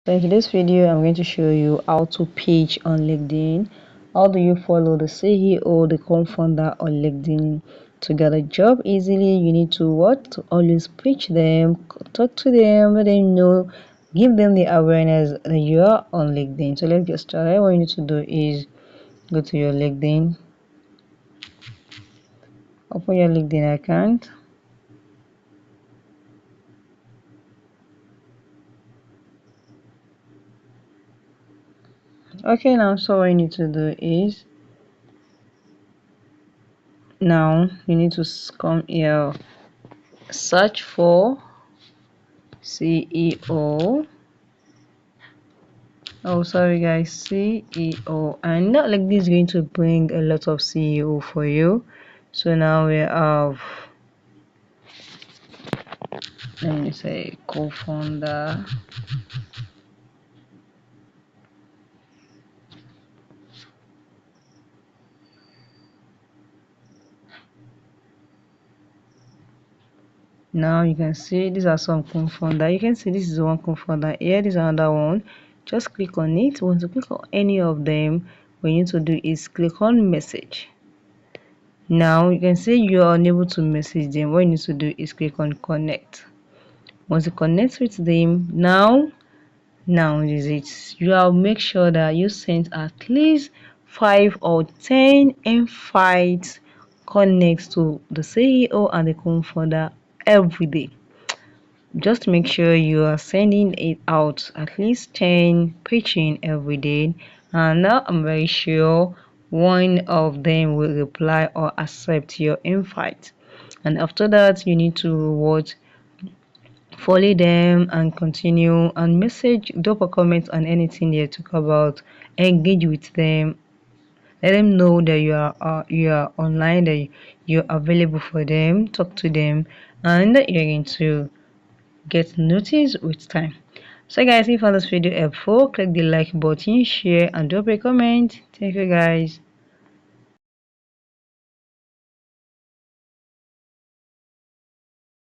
So in today's video, I'm going to show you how to pitch on LinkedIn. How do you follow the CEO, the co-founder on LinkedIn to get a job easily? You need to what? To always pitch them, talk to them, let them know, give them the awareness that you are on LinkedIn. So let's get started. What you need to do is go to your LinkedIn, open your LinkedIn account. Okay, now so what you need to do is now you need to come here, search for CEO. Oh, sorry guys, CEO. And not like this is going to bring a lot of CEO for you. So now we have, let me say, co-founder. Now you can see these are some co-founder. You can see this is one co-founder here. This is another one. Just click on it. Once you click on any of them, what you need to do is click on message. Now you can see you are unable to message them. What you need to do is click on connect. Once you connect with them, now is it, you will make sure that you send at least 5 or 10 invites connect to the CEO and the co-founder every day. Just make sure you are sending it out at least 10 pitching every day, and now I'm very sure one of them will reply or accept your invite. And after that, you need to what, follow them and continue and message, drop a comment on anything they talk about, engage with them, let them know that you are online, that you're available for them, talk to them, and that you're going to get noticed with time. So guys, if you found this video helpful, click the like button, share, and drop a comment. Thank you guys.